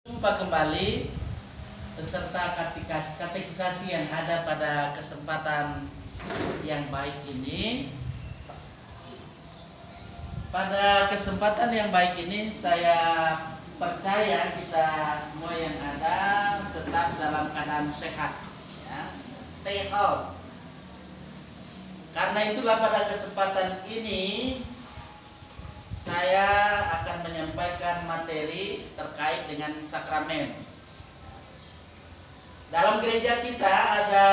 Jumpa kembali beserta katekisasi yang ada pada kesempatan yang baik ini. Pada kesempatan yang baik ini saya percaya kita semua yang ada tetap dalam keadaan sehat, ya. Stay healthy. Karena itulah pada kesempatan ini saya akan menyampaikan materi terkait dengan sakramen. Dalam gereja kita ada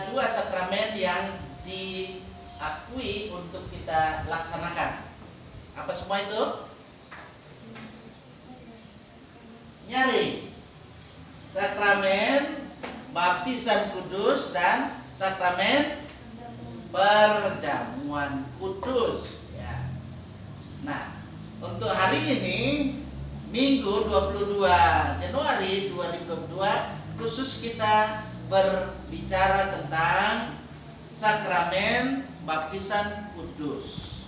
dua sakramen yang diakui untuk kita laksanakan. Apa semua itu? Nyari. Sakramen baptisan kudus dan sakramen perjamuan kudus. Ya. Nah, untuk hari ini Minggu 22 Januari 2022 khusus kita berbicara tentang sakramen baptisan kudus.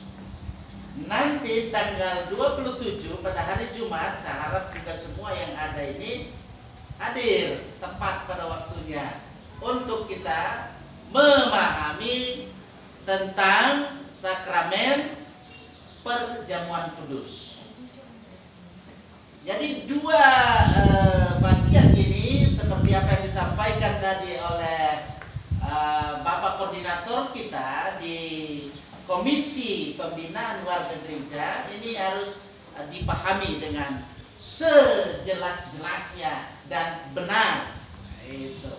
Nanti tanggal 27 pada hari Jumat saya harap juga semua yang ada ini hadir tepat pada waktunya untuk kita memahami tentang sakramen perjamuan kudus. Jadi dua bagian ini seperti apa yang disampaikan tadi oleh Bapak Koordinator kita di Komisi Pembinaan Warga Gereja, ini harus dipahami dengan sejelas-jelasnya dan benar. Itu.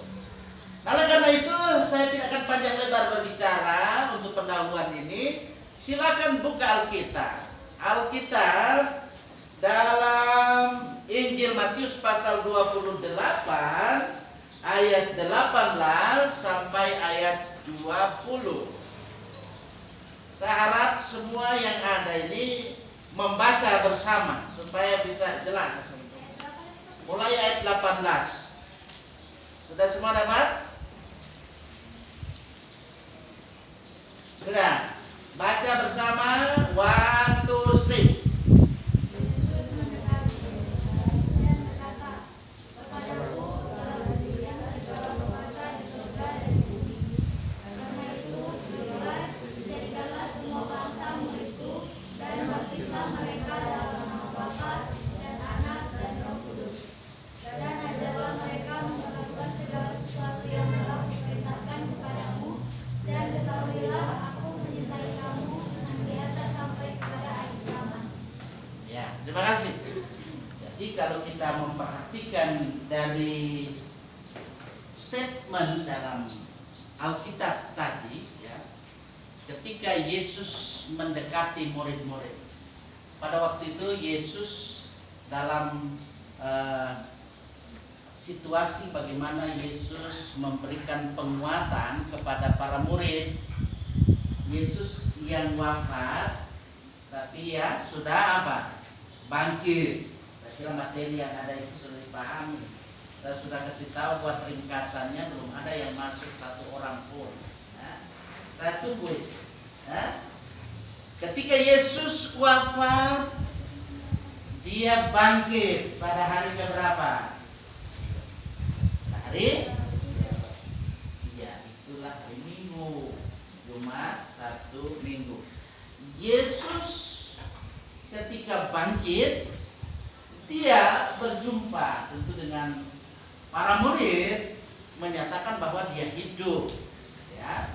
Nah, karena itu saya tidak akan panjang lebar berbicara untuk pendahuluan ini. Silakan buka Alkitab. Alkitab dalam Injil Matius pasal 28 ayat 18 sampai ayat 20. Saya harap semua yang ada ini membaca bersama supaya bisa jelas. Mulai ayat 18. Sudah semua dapat? Sudah. Baca bersama. 1, 2, 3. Yesus mendekati dan berkata, "Kepadaku telah diberikan segala kuasa di surga dan di bumi. Karena itu, pergilah, jadikanlah semua bangsa muridku, dan baptislah mereka dalam nama Bapa dan Anak dan Roh Kudus. Dan ajarlah mereka memperlakukan segala sesuatu yang telah kuperintahkan kepadamu, dan ketahuilah aku menyertai kamu senantiasa sampai kepada akhir zaman." Ya, terima kasih. Jadi kalau kita memperhatikan dari statement dalam Alkitab tadi, ya, ketika Yesus mendekati murid-murid, pada waktu itu Yesus dalam situasi bagaimana Yesus memberikan penguatan kepada para murid. Yesus yang wafat, tapi ya sudah apa? Bangkit. Saya kira materi yang ada itu sudah dipahami. Saya sudah kasih tahu buat ringkasannya, belum ada yang masuk satu orang pun. Ya. Saya tunggu itu. Ya. Ketika Yesus wafat, dia bangkit pada hari keberapa? Hari? Ya, itulah hari Minggu. Jumat, Sabtu, Minggu. Yesus ketika bangkit, dia berjumpa tentu dengan para murid, menyatakan bahwa dia hidup. Ya.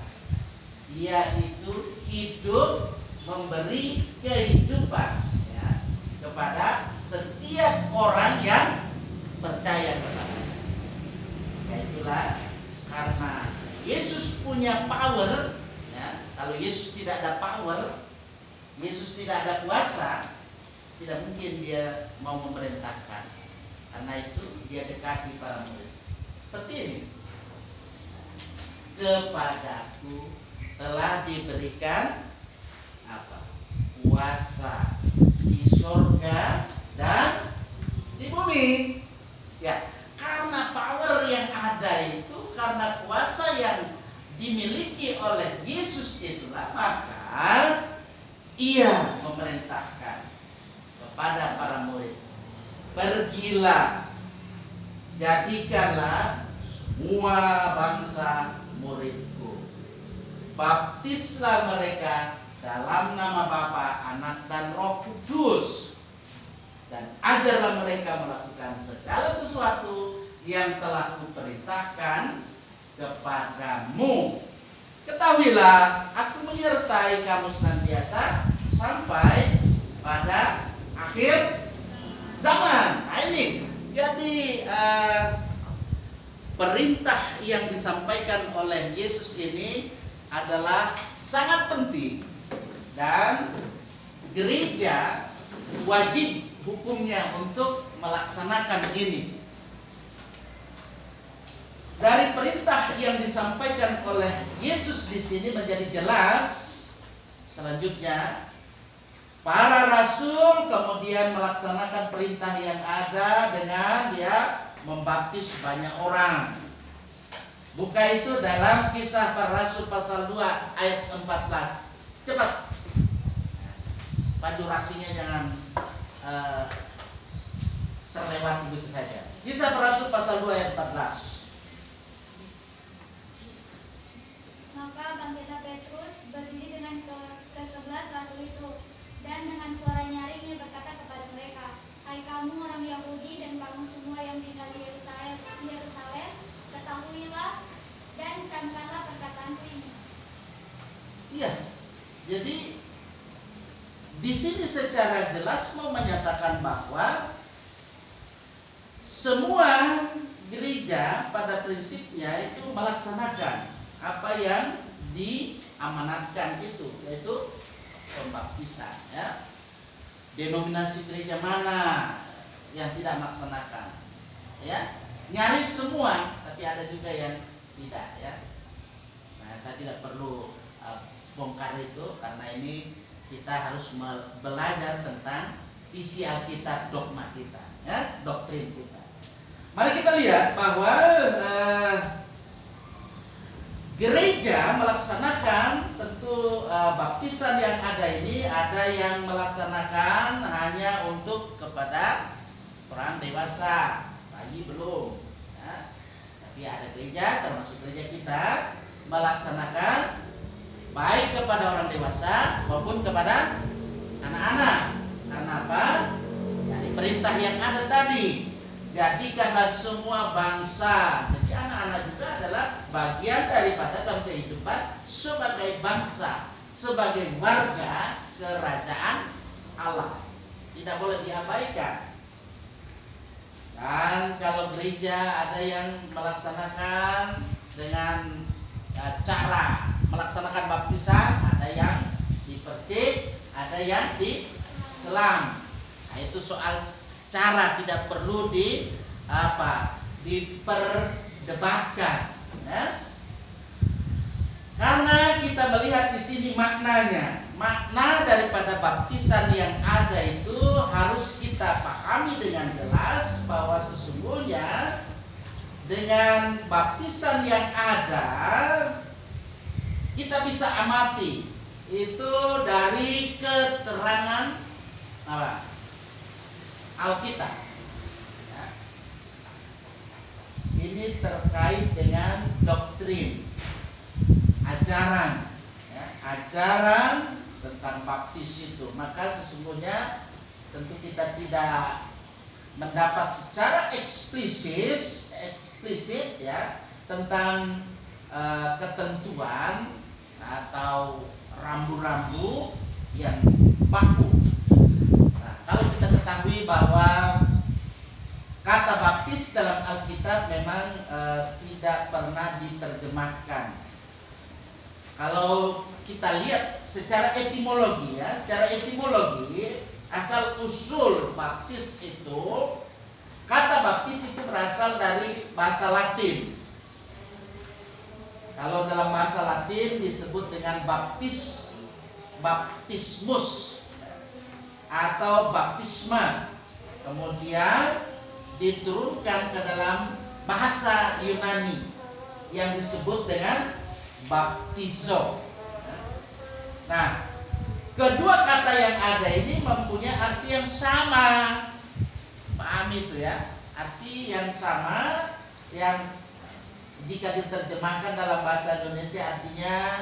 Dia itu hidup, memberi kehidupan, ya, kepada setiap orang yang percaya kepadanya. Ya, itulah karena Yesus punya power. Ya, kalau Yesus tidak ada power, Yesus tidak ada kuasa, tidak mungkin dia mau memerintahkan. Karena itu dia dekati para murid. Seperti ini. Kepadaku telah diberikan apa? Kuasa di sorga dan di bumi. Ya, karena power yang ada itu, karena kuasa yang dimiliki oleh Yesus itulah, maka ia memerintahkan kepada para murid, pergilah jadikanlah semua bangsa muridku. Baptislah mereka dalam nama Bapa, Anak, dan Roh Kudus, dan ajarlah mereka melakukan segala sesuatu yang telah kuperintahkan kepadamu. Ketahuilah, aku menyertai kamu senantiasa sampai pada akhir zaman. Nah, ini jadi perintah yang disampaikan oleh Yesus ini adalah sangat penting, dan gereja wajib hukumnya untuk melaksanakan ini. Dari perintah yang disampaikan oleh Yesus di sini menjadi jelas. Selanjutnya, para rasul kemudian melaksanakan perintah yang ada dengan dia membaptis banyak orang. Buka itu dalam Kisah Para Rasul pasal 2 ayat 14. Cepat. Pak, durasinya jangan terlewati begitu saja. Kisah Para Rasul pasal 2 ayat 14. Maka bangkitlah Petrus, berdiri dengan ke-11 rasul itu, dan dengan suara nyaring ia berkata kepada mereka, "Hai kamu orang Yahudi dan kamu semua yang tinggal di Yerusalem, ketahuilah dan camkanlah perkataanku ini." Iya. Jadi di sini secara jelas mau menyatakan bahwa semua gereja pada prinsipnya itu melaksanakan apa yang diamanatkan itu, yaitu pembaptisan. Ya. Denominasi gereja mana yang tidak melaksanakan? Ya, nyaris semua, tapi ada juga yang tidak. Ya. Nah, saya tidak perlu bongkar itu karena ini kita harus belajar tentang isi Alkitab, dogma kita, ya, doktrin kita. Mari kita lihat bahwa gereja melaksanakan tentu baptisan yang ada ini, ada yang melaksanakan hanya untuk kepada orang dewasa, bayi belum. Ya. Tapi ada gereja, termasuk gereja kita, melaksanakan baik kepada orang dewasa maupun kepada anak-anak. Karena apa? Dari perintah yang ada tadi, jadikanlah semua bangsa. Jadi anak-anak juga adalah bagian daripada dalam kehidupan sebagai bangsa, sebagai warga kerajaan Allah. Tidak boleh diabaikan. Dan kalau gereja ada yang melaksanakan dengan cara melaksanakan baptisan, ada yang dipercik, ada yang diselam. Nah, itu soal cara, tidak perlu diperdebatkan, ya. Karena kita melihat di sini maknanya, makna daripada baptisan yang ada itu harus kita pahami dengan jelas bahwa sesungguhnya dengan baptisan yang ada kita bisa amati itu dari keterangan apa? Alkitab. Ya. Ini terkait dengan doktrin, ajaran, ya, ajaran tentang baptis itu. Maka sesungguhnya tentu kita tidak mendapat secara eksplisit ya tentang ketentuan atau rambu-rambu yang baku. Nah, kalau kita ketahui bahwa kata baptis dalam Alkitab memang tidak pernah diterjemahkan. Kalau kita lihat secara etimologi, ya, secara etimologi asal usul baptis itu, kata baptis itu berasal dari bahasa Latin. Kalau dalam bahasa Latin disebut dengan baptismus atau baptisma. Kemudian diturunkan ke dalam bahasa Yunani yang disebut dengan baptizo. Nah, kedua kata yang ada ini mempunyai arti yang sama. Paham itu ya? arti yang sama, yang jika diterjemahkan dalam bahasa Indonesia artinya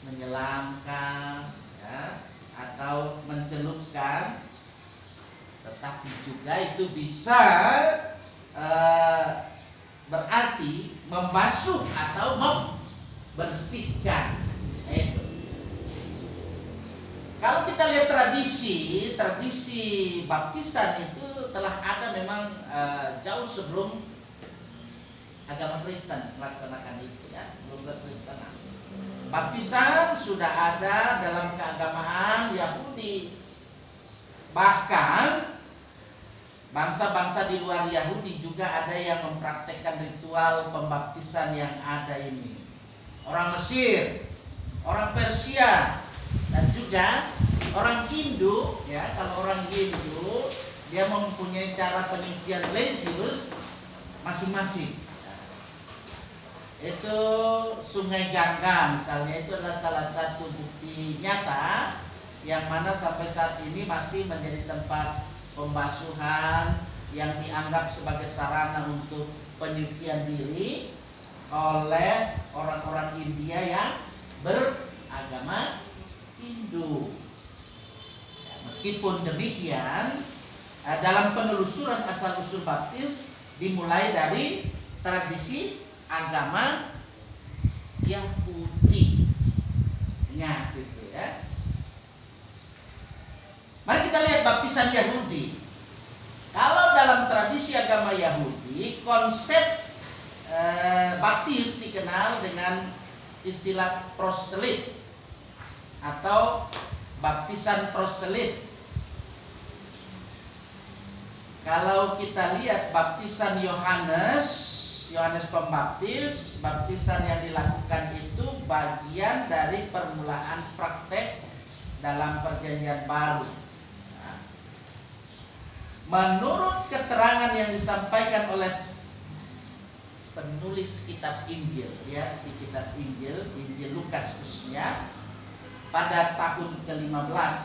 menyelamkan, ya, atau mencelupkan, tetapi juga itu bisa berarti membasuh atau membersihkan. Itu. Kalau kita lihat tradisi baptisan itu telah ada memang jauh sebelum agama Kristen melaksanakan itu, ya, belum berkristenan. Baptisan sudah ada dalam keagamaan Yahudi. Bahkan bangsa-bangsa di luar Yahudi juga ada yang mempraktekkan ritual pembaptisan yang ada ini. Orang Mesir, orang Persia, dan juga orang Hindu, ya. Kalau orang Hindu dia mempunyai cara penyucian religius masing-masing. Itu Sungai Gangga misalnya, itu adalah salah satu bukti nyata yang mana sampai saat ini masih menjadi tempat pembasuhan yang dianggap sebagai sarana untuk penyucian diri oleh orang-orang India yang beragama Hindu. Ya, meskipun demikian, dalam penelusuran asal-usul baptis dimulai dari tradisi agama Yahudi. Ingat itu, ya. Mari kita lihat baptisan Yahudi. Kalau dalam tradisi agama Yahudi, konsep baptis dikenal dengan istilah proselit atau baptisan proselit. Kalau kita lihat baptisan Yohanes Pembaptis, baptisan yang dilakukan itu bagian dari permulaan praktek dalam Perjanjian Baru. Nah, menurut keterangan yang disampaikan oleh penulis kitab Injil, ya, di kitab Injil Lukas khususnya, pada tahun ke-15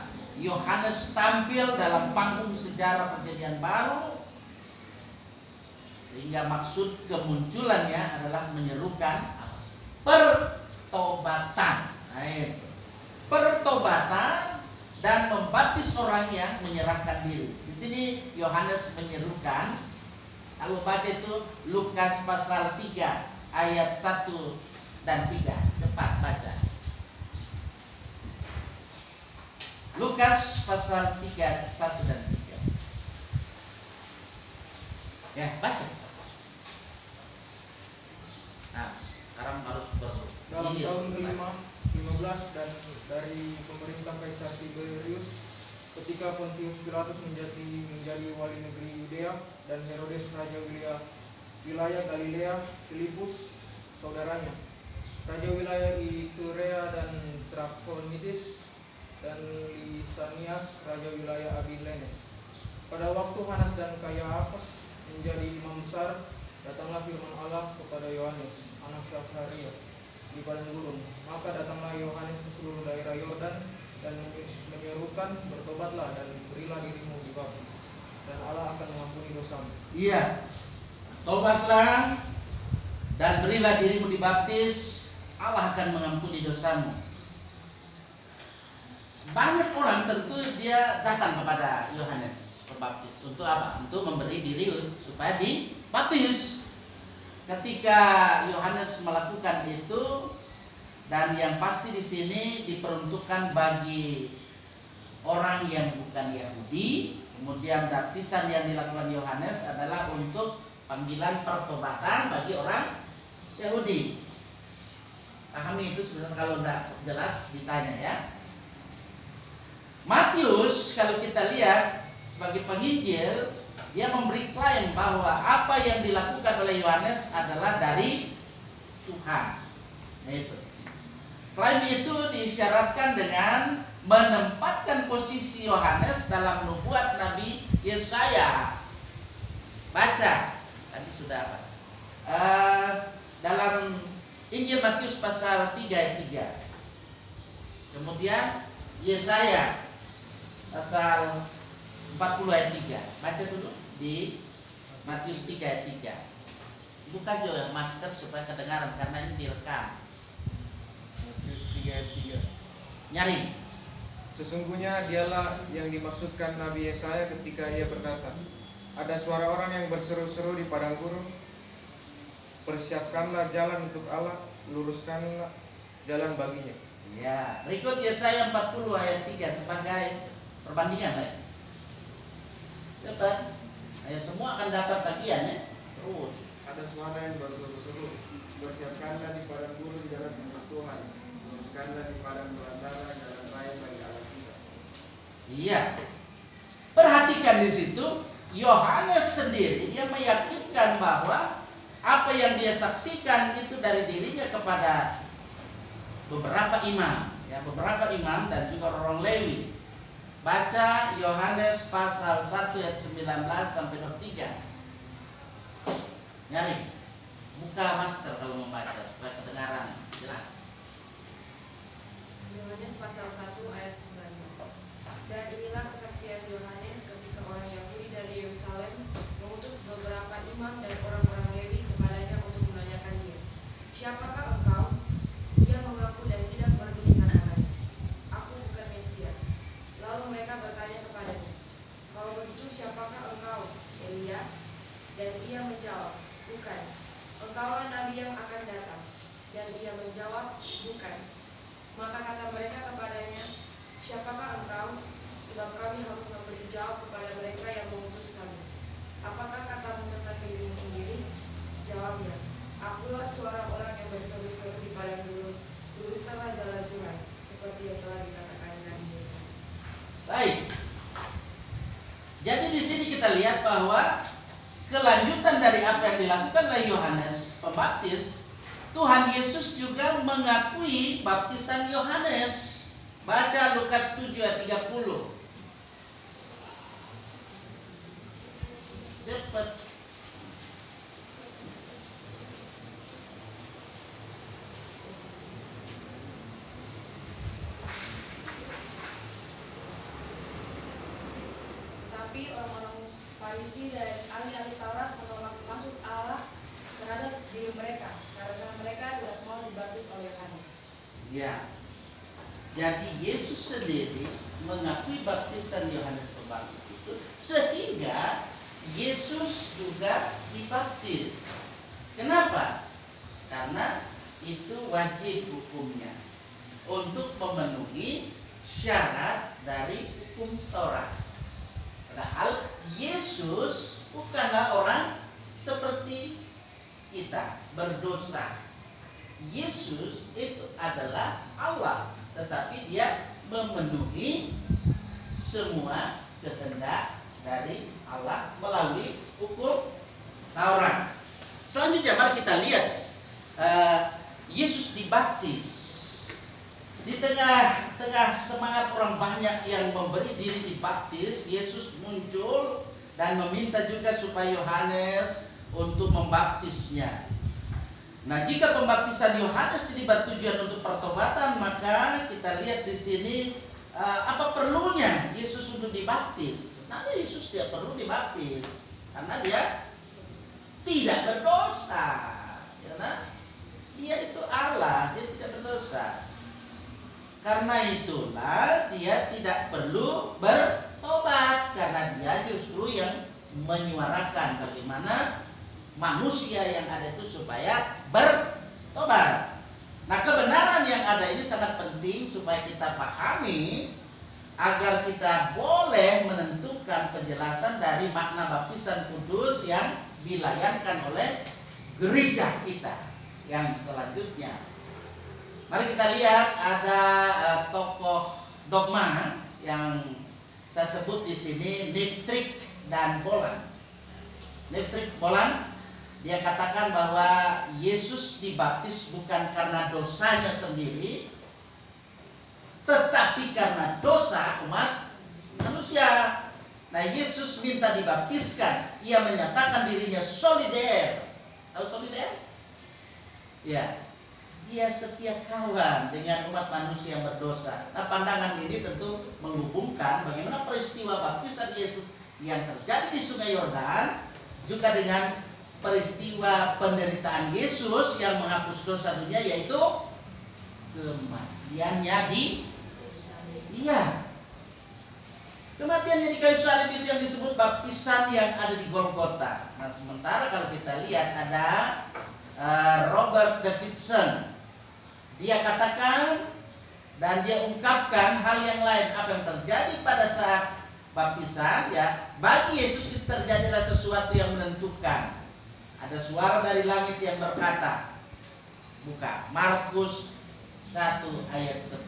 Yohanes tampil dalam panggung sejarah Perjanjian Baru, sehingga maksud kemunculannya adalah menyerukan pertobatan. Nah, itu. Pertobatan dan membaptis orang yang menyerahkan diri. Di sini Yohanes menyerukan. Kalau baca itu Lukas pasal 3 ayat 1 dan 3. Cepat baca. Lukas pasal 3 1 dan 3. Ya, baca. Nah, sekarang harus dalam tahun ke-15 dan dari pemerintah Kaisar Tiberius, ketika Pontius Pilatus menjadi wali negeri Yudea dan Herodes raja wilayah Galilea, Filipus saudaranya, raja wilayah Iturea dan Trachonitis, dan Lisanias raja wilayah Abilene. Pada waktu Hanas dan Kayafas menjadi imam besar, datanglah firman Allah kepada Yohanes, anak Zakharia, di padang gurun. Maka datanglah Yohanes ke seluruh daerah Yordan dan menyerukan, bertobatlah dan berilah dirimu dibaptis, dan Allah akan mengampuni dosamu. Iya, tobatlah dan berilah dirimu dibaptis, Allah akan mengampuni dosamu. Banyak orang tentu dia datang kepada Yohanes Pembaptis untuk apa? Untuk memberi diri supaya dibaptis. Ketika Yohanes melakukan itu, dan yang pasti di sini diperuntukkan bagi orang yang bukan Yahudi. Kemudian baptisan yang dilakukan Yohanes adalah untuk panggilan pertobatan bagi orang Yahudi. Pahami itu sebenarnya, kalau tidak jelas ditanya, ya. Matius kalau kita lihat sebagai penginjil, dia memberi klaim bahwa apa yang dilakukan oleh Yohanes adalah dari Tuhan. Nah, itu. Klaim itu disyaratkan dengan menempatkan posisi Yohanes dalam nubuat Nabi Yesaya. Baca, tadi sudah apa? Dalam Injil Matius pasal 3 ayat 3. Kemudian Yesaya pasal 40 ayat 3. Baca dulu di Matius 3 ayat 3. Buka juga masker supaya kedengaran karena ini direkam. Matius 3 ayat 3. Nyari. Sesungguhnya dialah yang dimaksudkan Nabi Yesaya ketika ia berkata, ada suara orang yang berseru-seru di padang gurun, persiapkanlah jalan untuk Allah, luruskanlah jalan baginya. Ya, berikut Yesaya 40 ayat 3 sebagai perbandingan ya. Dapat. Ayo semua akan dapat bagian ya. Terus. Ada suara yang berseru-seru, persiapkanlah di padang gurun jalan untuk Tuhan, luruskanlah di padang belantara jalan raya bagi Allah kita. Iya. Perhatikan di situ, Yohanes sendiri dia meyakinkan bahwa apa yang dia saksikan itu dari dirinya kepada beberapa imam, ya beberapa imam dan juga orang Lewi. Baca Yohanes pasal 1 ayat 19 sampai 23. Nyari. Buka masker kalau membaca supaya kedengaran jelas. Yohanes pasal 1 ayat 19. Dan inilah kesaksian Yohanes ketika orang Yahudi dari Yerusalem mengutus beberapa imam dan orang-orang Lewi kepadanya untuk menanyakan dia, siapakah engkau? Ia mengaku dan tidak berani kata-kata, aku bukan Mesias. Lalu mereka bertanya kepadanya, kalau begitu siapakah engkau? Elia? Dan ia menjawab, bukan. Engkaulah nabi yang akan datang. Dan ia menjawab, bukan. Maka kata mereka kepadanya, siapakah engkau? Sebab kami harus memberi jawab kepada mereka yang mengutus kami. Apakah katamu tentang dirimu sendiri? Jawabnya, akulah suara orang yang berseru-seru di padang gurun, luruskanlah jalan Tuhan, seperti yang telah dikatakan Nabi Yesaya. Baik. Jadi di sini kita lihat bahwa kelanjutan dari apa yang dilakukan oleh Yohanes Pembaptis, Tuhan Yesus juga mengakui baptisan Yohanes. Baca Lukas 7 ayat 30. Cepat. Tapi orang-orang Farisi dan ahli-ahli Taurat menolak maksud Allah terhadap diri mereka, karena mereka tidak mau dibaptis oleh Yohanes. Ya. Jadi Yesus sendiri mengakui baptisan Yohanes Pembaptis itu sehingga Yesus juga dibaptis. Kenapa? Karena itu wajib hukumnya untuk memenuhi syarat dari hukum Taurat. Padahal Yesus bukanlah orang seperti kita berdosa. Yesus itu adalah Allah, tetapi dia memenuhi semua kehendak dari Allah melalui hukum Taurat. Selanjutnya mari kita lihat Yesus dibaptis. Di tengah-tengah semangat orang banyak yang memberi diri dibaptis, Yesus muncul dan meminta juga supaya Yohanes untuk membaptisnya. Nah, jika pembaptisan Yohanes ini bertujuan untuk pertobatan, maka kita lihat di sini apa perlunya Yesus untuk dibaptis. Nah, Yesus tidak perlu dibaptis karena dia tidak berdosa. Karena dia itu Allah, dia tidak berdosa. Karena itulah dia tidak perlu bertobat, karena dia justru yang menyuarakan bagaimana manusia yang ada itu supaya bertobat. Nah, kebenaran yang ada ini sangat penting supaya kita pahami agar kita boleh menentukan penjelasan dari makna baptisan kudus yang dilayankan oleh gereja kita yang selanjutnya. Mari kita lihat ada tokoh dogma yang saya sebut di sini Dietrich dan Boland. Dietrich Boland dia katakan bahwa Yesus dibaptis bukan karena dosanya sendiri, tetapi karena dosa umat manusia. Nah, Yesus minta dibaptiskan. Ia menyatakan dirinya solider. Tahu solider? Ya, dia setia kawan dengan umat manusia yang berdosa. Nah, pandangan ini tentu menghubungkan bagaimana peristiwa baptisan Yesus yang terjadi di Sungai Yordan juga dengan peristiwa penderitaan Yesus yang menghapus dosa dunia, yaitu kematiannya kematiannya di kayu salib itu yang disebut baptisan yang ada di Golgota. Nah, sementara kalau kita lihat ada Robert Davidson, dia katakan dan dia ungkapkan hal yang lain. Apa yang terjadi pada saat baptisan, ya, bagi Yesus itu terjadilah sesuatu yang menentukan. Ada suara dari langit yang berkata, buka Markus 1 ayat 11.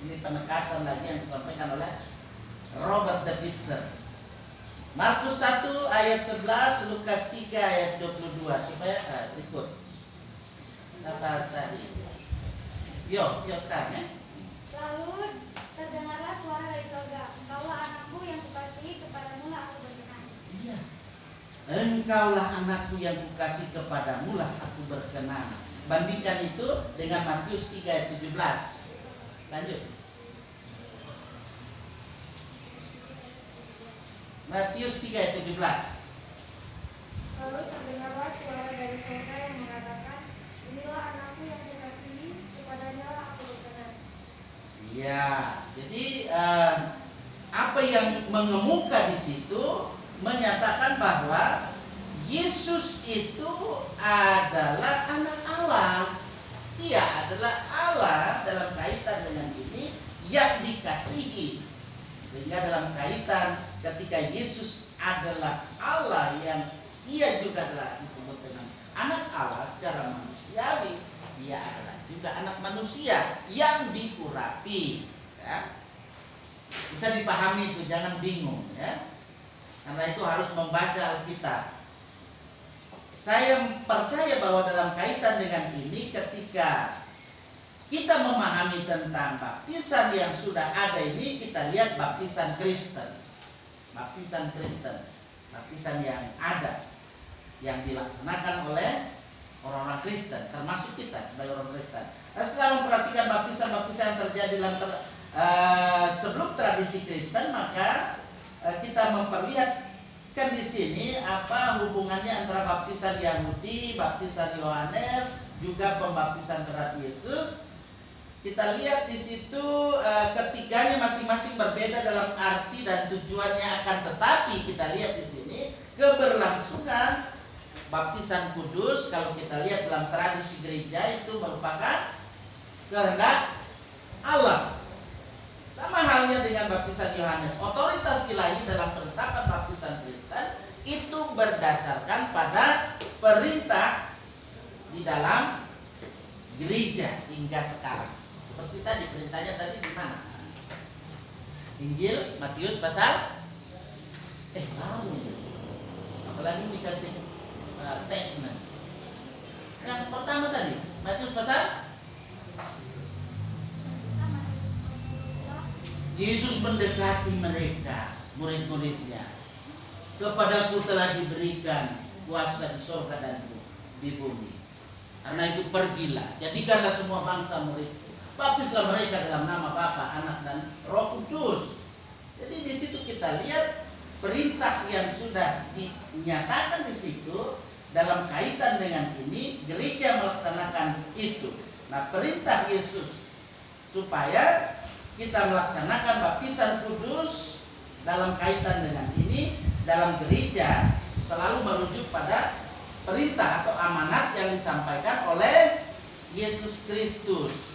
Ini penekasan lagi yang disampaikan oleh Robert Davidson. Markus 1 ayat 11, Lukas 3 ayat 22. Supaya ikut apa tadi? Yo sekarang ya. Lalu terdengarlah suara dari surga, "Engkaulah anakku yang kukasihi, kepadamu lah aku berkenan." Iya. Engkaulah anakku yang kukasih, kepadamu lah aku berkenan. Bandingkan itu dengan Matius 3 ayat 17. Lanjut. Matius 3 ayat 17. Lalu terdengarlah suara dari surga yang mengatakan, "Inilah anakku yang kukasihi, kepadanya lah aku berkenan." Ya, jadi apa yang mengemuka di situ menyatakan bahwa Yesus itu adalah anak Allah. Dia adalah Allah dalam kaitan dengan ini yang dikasihi. Sehingga dalam kaitan ketika Yesus adalah Allah yang ia juga adalah disebut dengan anak Allah secara manusiawi, dia adalah juga anak manusia yang diurapi, ya. Bisa dipahami itu, jangan bingung, ya. Karena itu harus membaca Alkitab. Saya percaya bahwa dalam kaitan dengan ini, ketika kita memahami tentang baptisan yang sudah ada ini, kita lihat baptisan Kristen. Baptisan Kristen, baptisan yang ada, yang dilaksanakan oleh orang-orang Kristen, termasuk kita sebagai orang Kristen. Nah, setelah memperhatikan baptisan-baptisan yang terjadi dalam sebelum tradisi Kristen, maka kita memperlihatkan di sini apa hubungannya antara baptisan Yahudi, baptisan Yohanes, juga pembaptisan terhadap Yesus. Kita lihat di situ ketiganya masing-masing berbeda dalam arti dan tujuannya, akan tetapi kita lihat di sini keberlangsungan baptisan kudus. Kalau kita lihat dalam tradisi gereja, itu merupakan kehendak Allah. Sama halnya dengan baptisan Yohanes, otoritas ilahi dalam penetapan baptisan Kristen itu berdasarkan pada perintah di dalam gereja hingga sekarang. Seperti tadi perintahnya tadi di mana? Injil Matius pasal baru. Apalagi dikasih tesnya. Yang pertama tadi Matius pasal Yesus mendekati mereka, murid-muridnya. Kepadaku telah diberikan kuasa di surga dan di bumi. Karena itu pergilah, jadikanlah semua bangsa muridku. Baptislah mereka dalam nama Bapa, Anak, dan Roh Kudus. Jadi di situ kita lihat perintah yang sudah dinyatakan di situ dalam kaitan dengan ini, gereja melaksanakan itu. Nah, perintah Yesus supaya kita melaksanakan baptisan kudus dalam kaitan dengan ini dalam gereja selalu merujuk pada perintah atau amanat yang disampaikan oleh Yesus Kristus.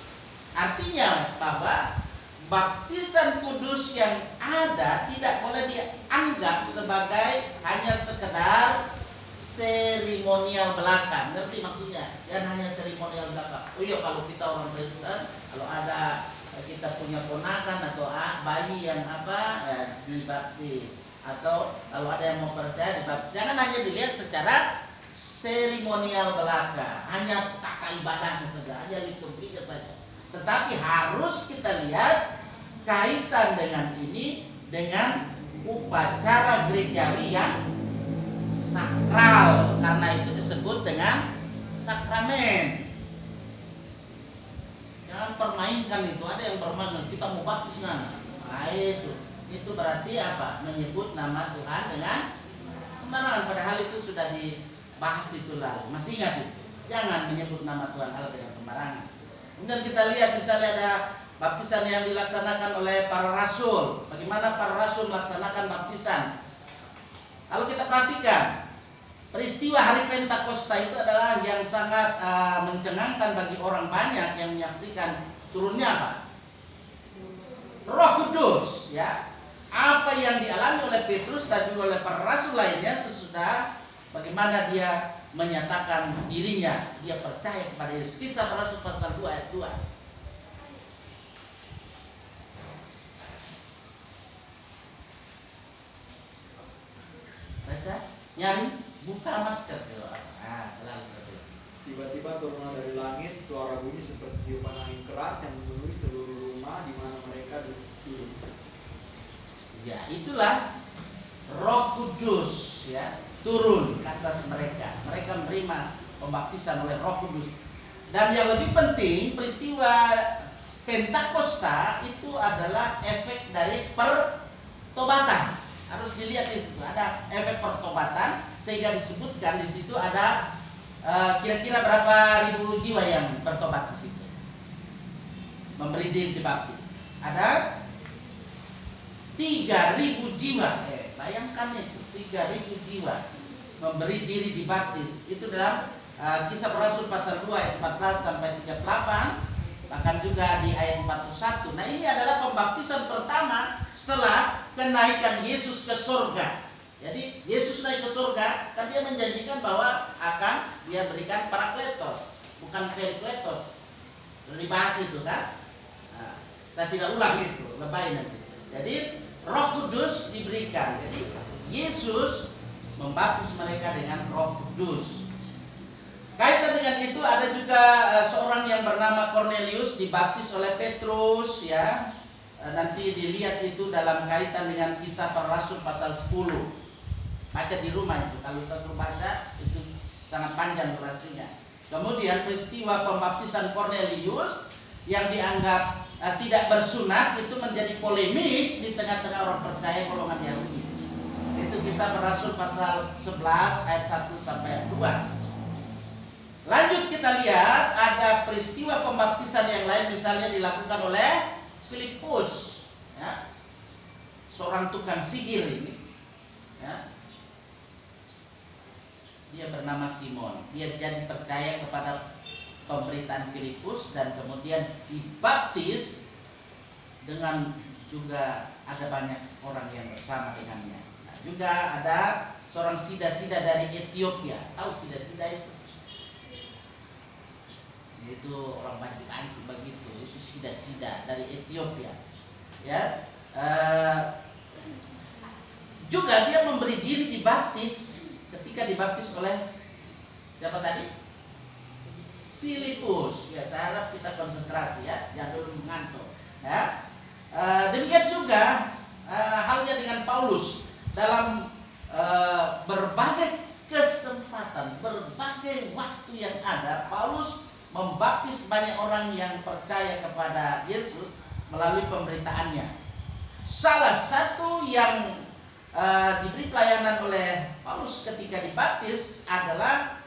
Artinya bahwa baptisan kudus yang ada tidak boleh dianggap sebagai hanya sekedar seremonial belaka. Ngerti maksudnya? Dan hanya seremonial belaka. Oh iya, kalau kita orang Kristen, kalau ada kita punya ponakan atau bayi yang dibaptis, atau kalau ada yang mau percaya dibaptis, jangan hanya dilihat secara seremonial belaka, hanya tata ibadahnya saja, hanya liturginya saja. Tetapi harus kita lihat kaitan dengan ini dengan upacara gerejawi yang sakral, karena itu disebut dengan sakramen. Jangan permainkan itu. Ada yang bermain, kita mau baptis nana. Nah, itu berarti apa? Menyebut nama Tuhan dengan sembarangan, padahal itu sudah dibahas itu lalu. Masih ingat itu? Jangan menyebut nama Tuhan Allah dengan sembarangan. Kemudian kita lihat misalnya ada baptisan yang dilaksanakan oleh para rasul. Bagaimana para rasul melaksanakan baptisan? Kalau kita perhatikan, peristiwa hari Pentakosta itu adalah yang sangat mencengangkan bagi orang banyak yang menyaksikan turunnya apa? Roh Kudus, ya. Apa yang dialami oleh Petrus dan juga oleh para rasul lainnya sesudah bagaimana dia menyatakan dirinya, dia percaya kepada Yesus. Kisah Para Rasul pasal 2 ayat 2. Baca, nyari, buka masker dulu. Nah, selalu seperti itu. Tiba-tiba turunlah dari langit suara bunyi seperti tiupan angin keras yang memenuhi seluruh rumah di mana mereka duduk. Ya, itulah Roh Kudus, ya, turun ke atas mereka. Mereka menerima pembaptisan oleh Roh Kudus. Dan yang lebih penting, peristiwa Pentakosta itu adalah efek dari pertobatan. Harus dilihat itu, ada efek pertobatan sehingga disebutkan di situ ada kira-kira berapa ribu jiwa yang bertobat di situ, memberi diri dibaptis. Ada 3.000 jiwa. Bayangkan itu, 3.000 jiwa memberi diri dibaptis. Itu dalam Kisah Para Rasul pasal 2 ayat 14 sampai 38, bahkan juga di ayat 41. Nah, ini adalah pembaptisan pertama setelah kenaikan Yesus ke surga. Jadi Yesus naik ke surga, kan dia menjanjikan bahwa akan dia berikan parakletos, bukan perikletos. Sudah dibahas itu kan? Nah, saya tidak ulang itu, lebay nanti. Jadi Roh Kudus diberikan. Jadi Yesus membaptis mereka dengan Roh Kudus. Kaitan dengan itu ada juga seorang yang bernama Cornelius dibaptis oleh Petrus, ya. Nanti dilihat itu dalam kaitan dengan Kisah Para Rasul pasal 10. Baca di rumah itu, kalau satu baca itu sangat panjang durasinya. Kemudian peristiwa pembaptisan Cornelius yang dianggap tidak bersunat itu menjadi polemik di tengah-tengah orang percaya golongan Yahudi. Itu Kisah Para Rasul pasal 11 ayat 1 sampai 2. Lanjut kita lihat ada peristiwa pembaptisan yang lain, misalnya dilakukan oleh Filipus, ya, seorang tukang sihir ini, ya. Dia bernama Simon. Dia jadi percaya kepada pemberitaan Filipus dan kemudian dibaptis, dengan juga ada banyak orang yang bersama dengannya. Nah, juga ada seorang sida-sida dari Ethiopia. Tahu sida-sida itu? Itu orang banci-banci begitu, itu sida-sida dari Ethiopia, ya. Juga dia memberi diri dibaptis ketika dibaptis oleh siapa tadi? Filipus. Ya, saya harap kita konsentrasi, ya, jangan dulu mengantuk, ya. Demikian juga halnya dengan Paulus dalam berbagai kesempatan, berbagai waktu yang ada, Paulus membaptis banyak orang yang percaya kepada Yesus melalui pemberitaannya. Salah satu yang diberi pelayanan oleh Paulus ketika dibaptis adalah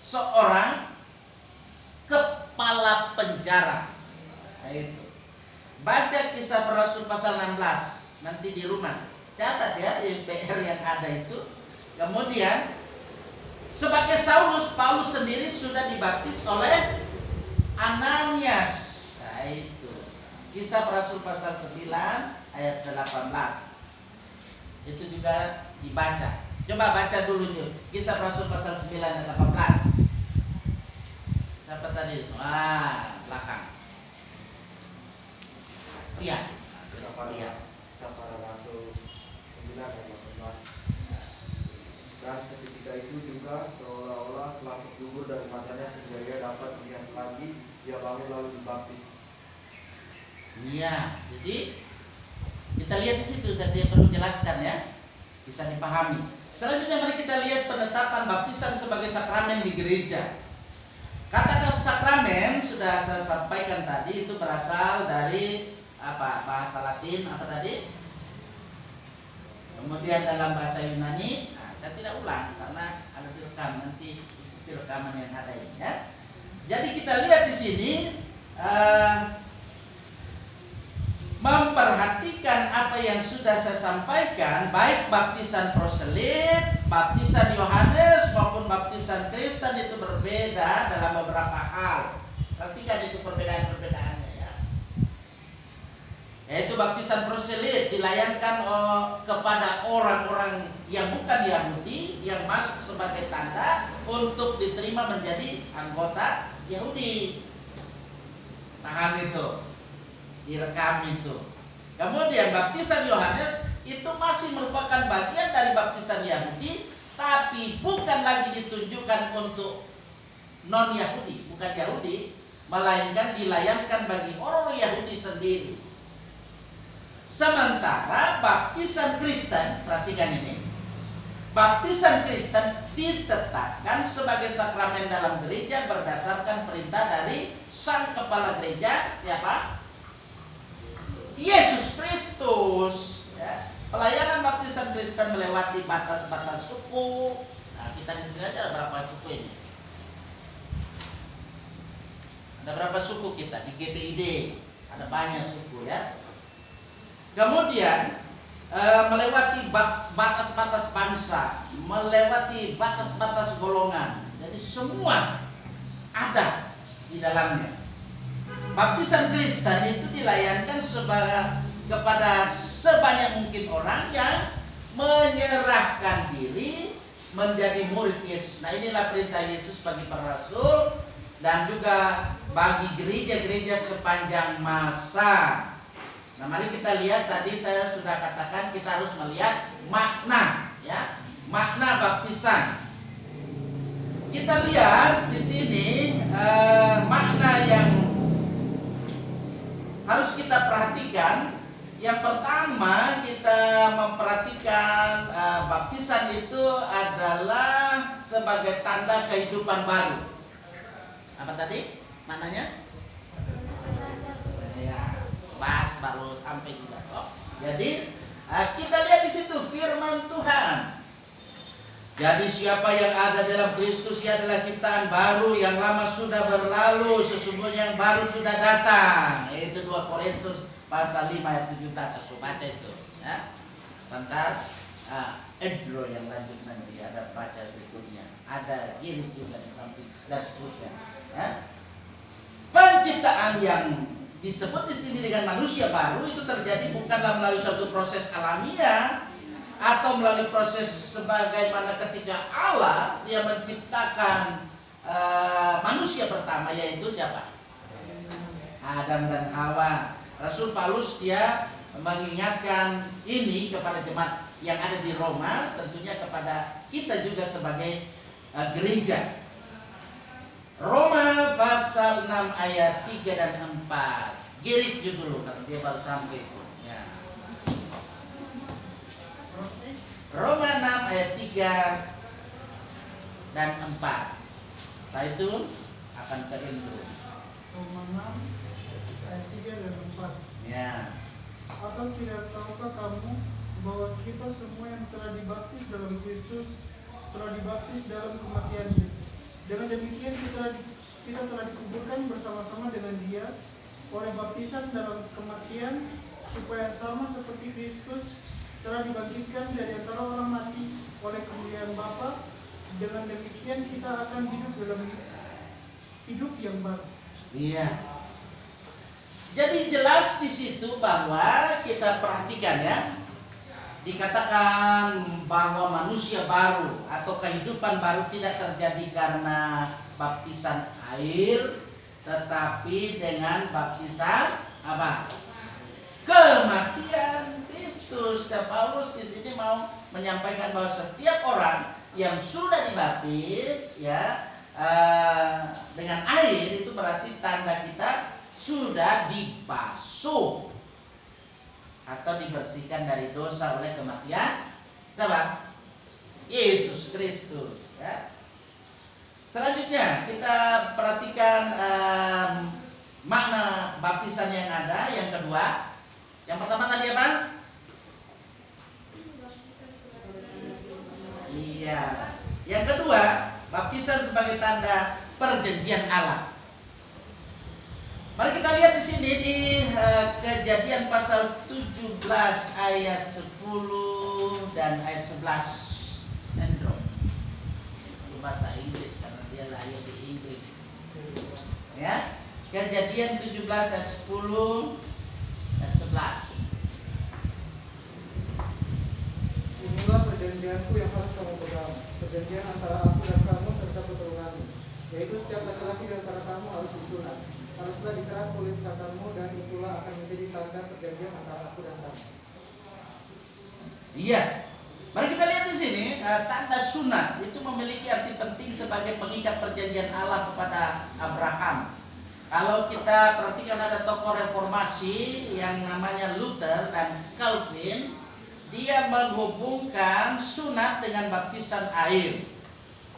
seorang kepala penjara. Nah, itu. Baca Kisah Para Rasul pasal 16 nanti di rumah. Catat ya di PR yang ada itu. Kemudian sebagai Saulus, Paulus sendiri sudah dibaptis oleh Ananias. Nah, itu Kisah Para Rasul pasal 9 ayat 18. Itu juga dibaca. Coba baca dulu nih Kisah Para Rasul pasal 9 ayat 18. Siapa tadi? Belakang. Iya. Kisah Para Rasul 9 ayat 18. Dan seketika itu juga seolah-olah selaput gugur dari matanya sehingga ia dapat melihat lagi, ia bangun lalu dibaptis. Iya, jadi kita lihat di situ, saya tidak perlu jelaskan ya, bisa dipahami. Selanjutnya mari kita lihat penetapan baptisan sebagai sakramen di gereja. Kata sakramen sudah saya sampaikan tadi, itu berasal dari apa? Bahasa Latin apa tadi? Kemudian dalam bahasa Yunani, Saya tidak ulang karena ada direkam, nanti ikuti rekaman yang ada ini ya. Jadi kita lihat di sini memperhatikan apa yang sudah saya sampaikan, baik baptisan proselit, baptisan Yohanes maupun baptisan Kristen itu berbeda dalam beberapa hal. Perhatikan itu perbedaan-perbedaannya ya. Yaitu baptisan proselit dilayangkan kepada orang-orang yang bukan Yahudi yang masuk sebagai tanda untuk diterima menjadi anggota Yahudi. Paham itu? Direkam itu. Kemudian baptisan Yohanes itu masih merupakan bagian dari baptisan Yahudi, tapi bukan lagi ditunjukkan untuk non Yahudi, bukan Yahudi, melainkan dilayangkan bagi orang Yahudi sendiri. Sementara baptisan Kristen, perhatikan ini, baptisan Kristen ditetapkan sebagai sakramen dalam gereja berdasarkan perintah dari sang kepala gereja, siapa? Yesus Kristus ya. Pelayanan baptisan Kristen melewati batas-batas suku. Nah, kita di sini aja ada berapa suku ini? Ada berapa suku kita di GPID? Ada banyak suku ya. Kemudian melewati batas-batas bangsa, melewati batas-batas golongan. Jadi semua ada di dalamnya. Baptisan Kristen itu dilayangkan kepada sebanyak mungkin orang yang menyerahkan diri menjadi murid Yesus. Nah, inilah perintah Yesus bagi para rasul dan juga bagi gereja-gereja sepanjang masa. Nah, mari kita lihat, tadi saya sudah katakan kita harus melihat makna ya, makna baptisan. Kita lihat di sini makna yang harus kita perhatikan. Yang pertama, kita memperhatikan baptisan itu adalah sebagai tanda kehidupan baru. Apa tadi maknanya? Ya, bahas baru sampai juga kok. Jadi kita lihat di situ firman Tuhan. Jadi siapa yang ada dalam Kristus, ia adalah ciptaan baru, yang lama sudah berlalu, sesungguhnya yang baru sudah datang. Itu 2 Korintus pasal 5 ayat 17, saya baca itu ya. Sebentar, Edro yang lanjut nanti ada baca berikutnya, ada Girit juga di samping dan seterusnya ya. Penciptaan yang disebut di sini dengan manusia baru itu terjadi bukanlah melalui suatu proses alamiah atau melalui proses sebagaimana ketika Allah dia menciptakan manusia pertama, yaitu siapa? Adam dan Hawa. Rasul Paulus dia mengingatkan ini kepada jemaat yang ada di Roma, tentunya kepada kita juga sebagai gereja. Roma pasal 6 ayat 3 dan 4. Girit dulu karena dia baru sampai itu. Ya. Roma 6 ayat 3 dan 4. Setelah itu akan ke intro. Roma 6 ayat 3 dan 4. Ya. Atau tidak tahukah kamu bahwa kita semua yang telah dibaptis dalam Kristus telah dibaptis dalam kematiannya. Dengan demikian kita telah dikuburkan bersama-sama dengan Dia oleh baptisan dalam kematian, supaya sama seperti Kristus telah dibangkitkan dari antara orang mati oleh kemuliaan Bapa. Dengan demikian kita akan hidup dalam hidup yang baru. Iya. Jadi jelas di situ bahwa kita perhatikan ya, dikatakan bahwa manusia baru atau kehidupan baru tidak terjadi karena baptisan air, tetapi dengan baptisan apa? Kematian Kristus. Dan Paulus di sini mau menyampaikan bahwa setiap orang yang sudah dibaptis ya dengan air itu berarti tanda kita sudah dibasuh atau dibersihkan dari dosa oleh kematian siapa? Yesus Kristus ya. Selanjutnya kita perhatikan makna baptisan yang ada. Yang kedua, yang pertama tadi apa? Iya, kedua, baptisan sebagai tanda perjanjian Allah. Mari kita lihat di sini di Kejadian pasal 17 ayat 10 dan ayat 11. Andrew. Itu bahasa Inggris karena dia lahir di Inggris. Ya. Kejadian 17 ayat 10 dan 11. Inilah perjanjianku yang harus kamu pegang, perjanjian antara aku dan kamu serta keturunanmu, yaitu setiap laki-laki di antara kamu harus disunat. Haruslah dikerat kulit katamu, dan itulah akan menjadi tanda perjanjian antara aku dan kamu. Iya. Mari kita lihat di sini, tanda sunat itu memiliki arti penting sebagai pengikat perjanjian Allah kepada Abraham. Kalau kita perhatikan ada tokoh reformasi yang namanya Luther dan Calvin, dia menghubungkan sunat dengan baptisan air.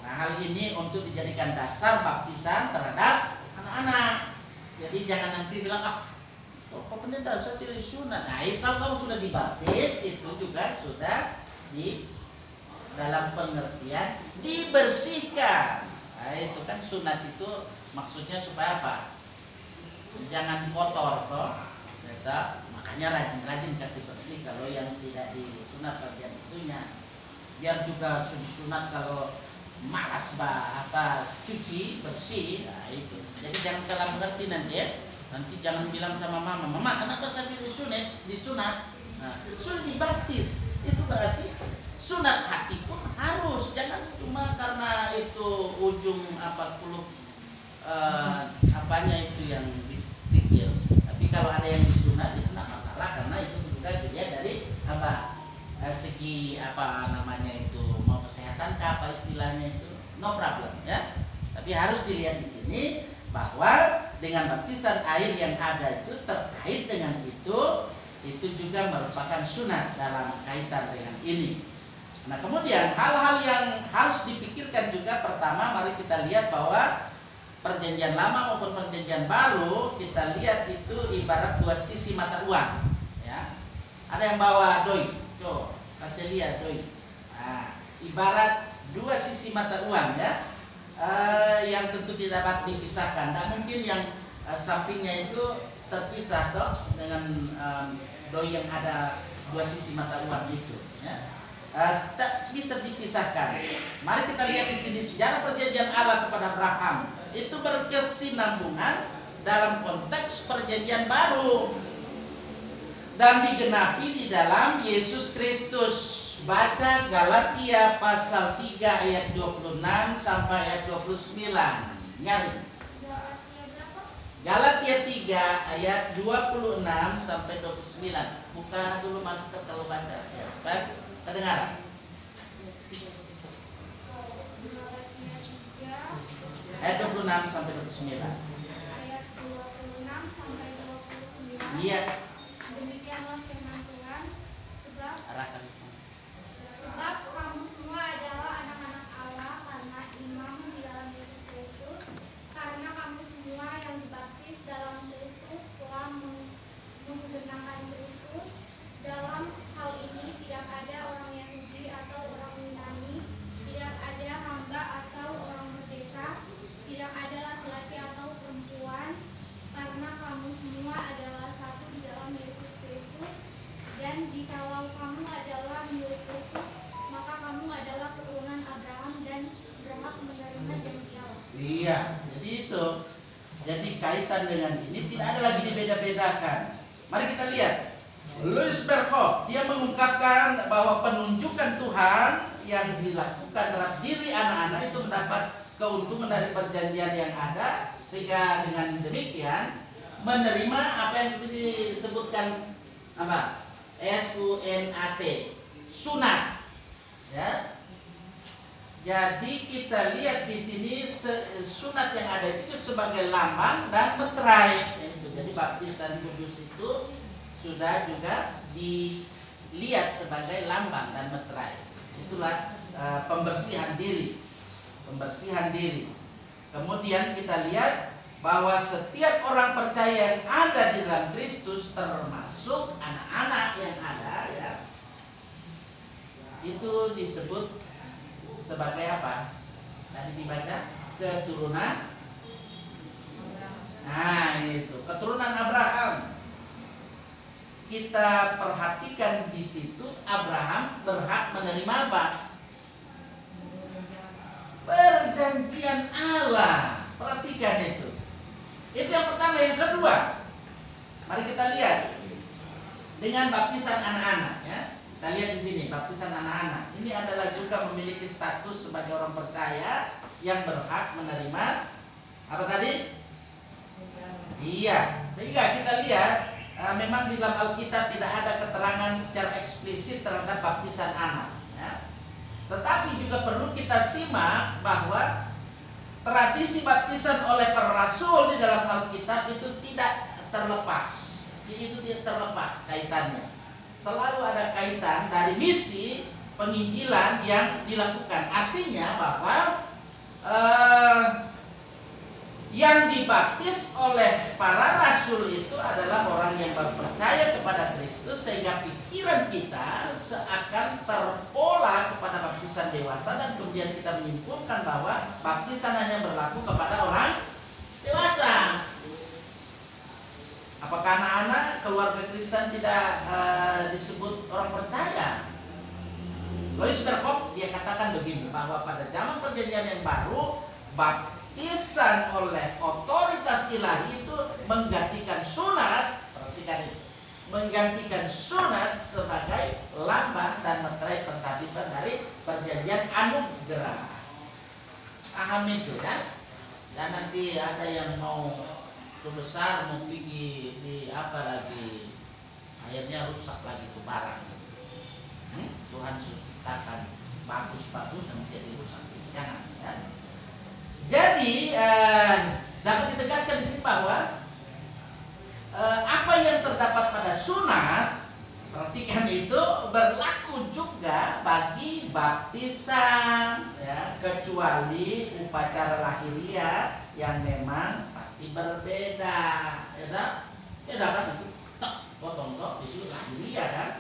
Nah, hal ini untuk dijadikan dasar baptisan terhadap anak-anak. Jadi jangan nanti bilang, Pak Pendeta saya tidak sunat. Nah, kalau kamu sudah dibaptis itu juga sudah di dalam pengertian dibersihkan. Nah, itu kan sunat itu maksudnya supaya apa? Jangan kotor toh. Makanya rajin-rajin kasih bersih kalau yang tidak disunat bagian itunya. Biar juga disunat kalau malas cuci bersih. Nah, itu. Jadi jangan salah mengerti nanti ya. Nanti jangan bilang sama mama, kenapa saya tidak disunat? Nah, sudah dibaptis. Itu berarti sunat hati pun harus. Jangan cuma karena itu ujung apanya itu yang dipikir. Tapi kalau ada yang disunat itu tidak masalah, karena itu juga dilihat dari segi itu mau kesehatan apa istilahnya itu, no problem ya. Tapi harus dilihat di sini bahwa dengan baptisan air yang ada itu terkait dengan itu juga merupakan sunat dalam kaitan dengan ini. Nah, kemudian hal-hal yang harus dipikirkan juga, pertama mari kita lihat bahwa perjanjian lama maupun perjanjian baru, kita lihat itu ibarat dua sisi mata uang ya. Ada yang bawa doi, coba kasih lihat doi. Nah, ibarat dua sisi mata uang ya, yang tentu tidak dapat dipisahkan. Tidak mungkin yang sampingnya itu terpisah toh dengan doi yang ada dua sisi mata uang itu ya. Tak bisa dipisahkan. Mari kita lihat di sini sejarah perjanjian Allah kepada Abraham itu berkesinambungan dalam konteks perjanjian baru dan digenapi di dalam Yesus Kristus. Baca Galatia pasal 3 ayat 26 sampai ayat 29. Nyari. Galatia 3 ayat 26 sampai 29. Buka dulu masker kalau baca ya, supaya kedengaran. Ayat 26 sampai 29. Ayat 26 sampai 29. Iya. Demikianlah firman Tuhan, Arahkan di sana. sebab kamu semua adalah anak-anak Allah karena iman di dalam Yesus Kristus, karena kamu semua yang dibaptis dalam Kristus telah menggunakan Kristus. Dalam hal ini tidak ada orang Yahudi atau orang Yunani, tidak ada hamba atau orang merdeka, tidak ada laki-laki atau perempuan, karena kamu semua adalah satu di dalam Yesus Kristus. Dan jikalau kamu adalah milik Kristus, maka kamu adalah keturunan Abraham dan berhak menerima janji Allah. Iya, jadi itu. Jadi kaitan dengan ini tidak ada lagi dibeda-bedakan. Mari kita lihat. Louis Berkhoff, dia mengungkapkan bahwa penunjukan Tuhan yang dilakukan terhadap diri anak-anak itu mendapat keuntungan dari perjanjian yang ada, sehingga dengan demikian menerima apa yang disebutkan SUNAT, sunat ya. Jadi kita lihat di sini sunat yang ada itu sebagai lambang dan meterai. Jadi baptisan kudus itu sudah juga dilihat sebagai lambang dan meterai. Itulah pembersihan diri. Kemudian kita lihat bahwa setiap orang percaya yang ada di dalam Kristus, termasuk anak-anak yang ada ya, itu disebut sebagai apa? Tadi dibaca keturunan. Nah, itu keturunan Abraham. Kita perhatikan di situ Abraham berhak menerima apa? Perjanjian Allah. Perhatikan itu. Itu yang pertama. Yang kedua, mari kita lihat dengan baptisan anak-anak ya. Kita lihat di sini baptisan anak-anak. Ini adalah juga memiliki status sebagai orang percaya yang berhak menerima apa tadi? Iya. Sehingga kita lihat memang di dalam Alkitab tidak ada keterangan secara eksplisit terhadap baptisan anak ya. Tetapi juga perlu kita simak bahwa tradisi baptisan oleh para rasul di dalam Alkitab itu tidak terlepas. Itu tidak terlepas kaitannya. Selalu ada kaitan dari misi penginjilan yang dilakukan. Artinya bahwa yang dibaptis oleh para rasul itu adalah orang yang percaya kepada Kristus, sehingga pikiran kita seakan terpola kepada baptisan dewasa, dan kemudian kita menyimpulkan bahwa baptisan hanya berlaku kepada orang dewasa. Apakah anak-anak keluarga Kristen tidak disebut orang percaya? Louis Berkhoff dia katakan begini, bahwa pada zaman perjanjian yang baru baptisan oleh otoritas ilahi itu menggantikan sunat. Perhatikan itu, menggantikan sunat sebagai lambang dan meterai penghabisan dari perjanjian anugerah. Paham itu ya? Dan nanti ada yang mau besar mau pergi di apa lagi, akhirnya rusak lagi tuh barang. Tuhan ciptakan bagus-bagus dan menjadi rusak. Jangan ya. Jadi dapat ditegaskan di sini bahwa apa yang terdapat pada sunat, perhatikan itu berlaku juga bagi baptisan ya, kecuali upacara lahiriah yang memang pasti berbeda. Beda kan itu potong tok itu lahiriah kan.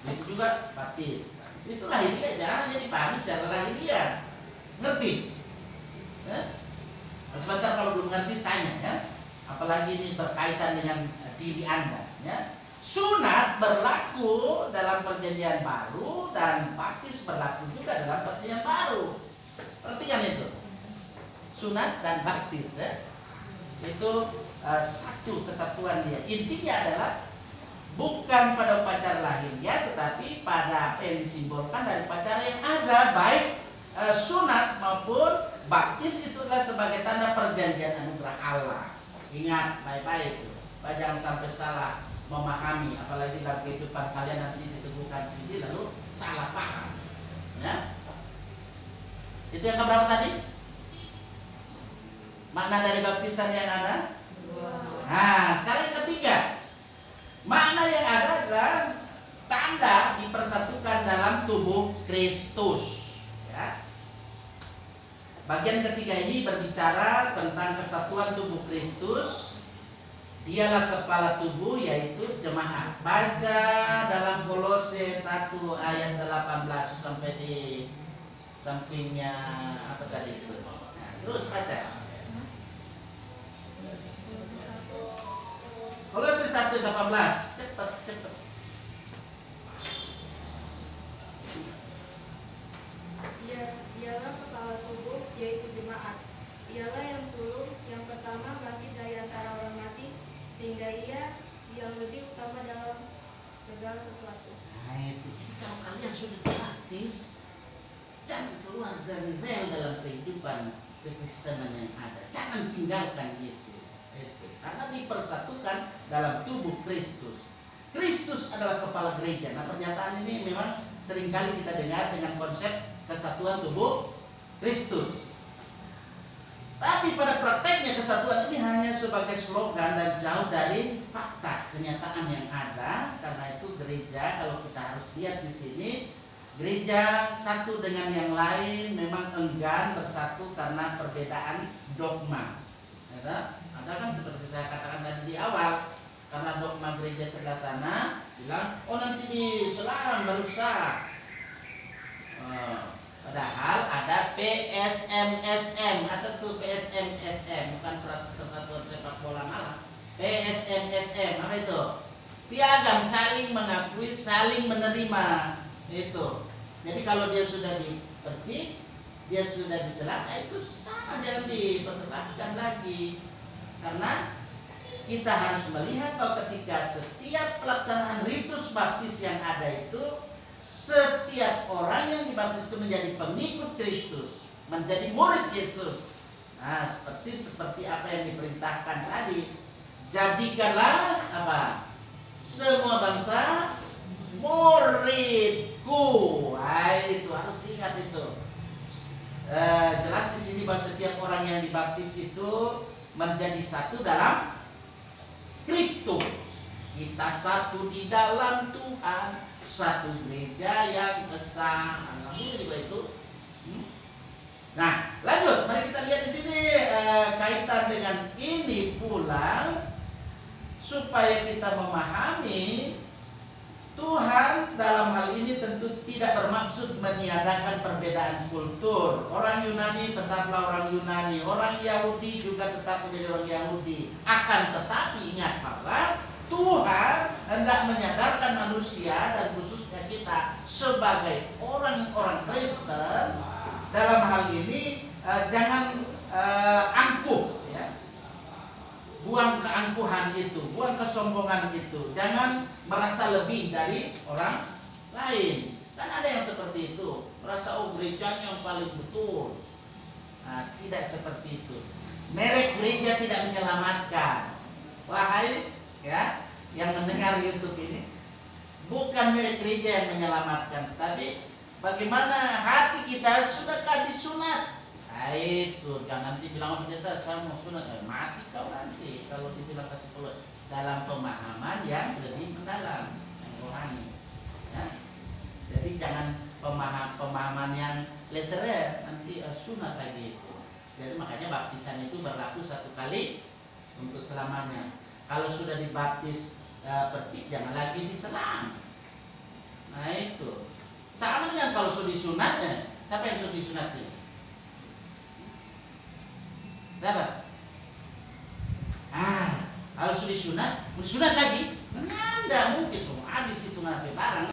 Itu juga baptis. Itu lahiriah, jangan hanya dipahami secara lahiriah. Ngerti? Sebentar kalau belum ngerti tanya ya. Apalagi ini berkaitan dengan diri Anda ya. Sunat berlaku dalam perjanjian baru dan baptis berlaku juga dalam perjanjian baru. Perhatikan itu. Sunat dan baptis ya. Itu satu kesatuan dia. Intinya adalah bukan pada upacara lahiriah, tetapi pada apa yang disimbolkan dari upacara yang ada, baik sunat maupun baptis. Itu adalah sebagai tanda perjanjian anugerah Allah. Ingat baik-baik itu, jangan sampai salah memahami, apalagi dalam kehidupan kalian nanti diteguhkan sendiri lalu salah paham. Ya, itu yang keberapa tadi? Makna dari baptisan yang ada? Nah, sekarang yang ketiga, makna yang ada adalah tanda dipersatukan dalam tubuh Kristus. Ya. Bagian ketiga ini berbicara tentang kesatuan tubuh Kristus. Dialah kepala tubuh, yaitu jemaat. Baca dalam Kolose 1 ayat 18 sampai di sampingnya apa tadi itu. Nah, terus baca. Kolose 1:18. Cepat. Dialah kepala tubuh, yaitu jemaat. Dialah yang sulung, yang pertama bangkit dari antara orang mati, sehingga ia yang lebih utama dalam segala sesuatu. Nah itu, kalau kalian sudah praktis, jangan keluar dari rel dalam kehidupan kekristenan yang ada. Jangan tinggalkan Yesus. Itu. Karena dipersatukan dalam tubuh Kristus. Kristus adalah kepala gereja. Nah, pernyataan ini memang seringkali kita dengar dengan konsep kesatuan tubuh Kristus. Tapi pada prakteknya kesatuan ini hanya sebagai slogan dan jauh dari fakta kenyataan yang ada. Karena itu gereja, kalau kita harus lihat di sini, gereja satu dengan yang lain memang enggan bersatu karena perbedaan dogma. Ada kan seperti saya katakan tadi di awal, karena dogma gereja sebelah sana bilang, oh nanti di Selang baru sah. Padahal ada PSMSM, atau tuh PSMSM, bukan Persatuan Sepak Bola malah. PSMSM, apa itu? Piagam saling mengakui, saling menerima. Itu. Jadi kalau dia sudah dipercik, dia sudah diselam, itu sama, jangan diperdebatkan lagi. Karena kita harus melihat bahwa ketika setiap pelaksanaan ritus baptis yang ada itu, setiap orang yang dibaptis itu menjadi pengikut Kristus, menjadi murid Yesus. Nah, persis seperti apa yang diperintahkan tadi. Jadikanlah apa? Semua bangsa muridku. Nah, itu harus diingat itu. Jelas di sini bahwa setiap orang yang dibaptis itu menjadi satu dalam Kristus. Kita satu di dalam Tuhan, satu gereja yang besar. Alhamdulillah itu. Nah, lanjut. Mari kita lihat di sini kaitan dengan ini pula, supaya kita memahami Tuhan dalam hal ini tentu tidak bermaksud meniadakan perbedaan kultur. Orang Yunani tetaplah orang Yunani, orang Yahudi juga tetap menjadi orang Yahudi. Akan tetapi ingat bahwa Tuhan hendak menyadarkan manusia dan khususnya kita sebagai orang-orang Kristen dalam hal ini jangan angkuh, ya. Buang keangkuhan itu, buang kesombongan itu. Jangan merasa lebih dari orang lain. Kan ada yang seperti itu, merasa gerejanya yang paling betul. Nah, tidak seperti itu. Merek gereja tidak menyelamatkan. Wahai ya yang mendengar YouTube ini, bukan merek gereja yang menyelamatkan, tapi bagaimana hati kita sudahkah disunat. Nah, itu jangan dibilang pendeta saya mau sunat, mati kau nanti kalau dibilang kasih keluar. Dalam pemahaman yang lebih mendalam, yang rohani, ya. Jadi jangan pemahaman yang literer, nanti sunat lagi itu. Jadi makanya baptisan itu berlaku satu kali untuk selamanya. Kalau sudah dibaptis percik, jangan lagi diselam. Nah itu sama dengan kalau sudah disunat, siapa yang sudah disunat sih? Dapat? Kalau sudah disunat lagi, tidak mungkin semua habis itu nanti barang.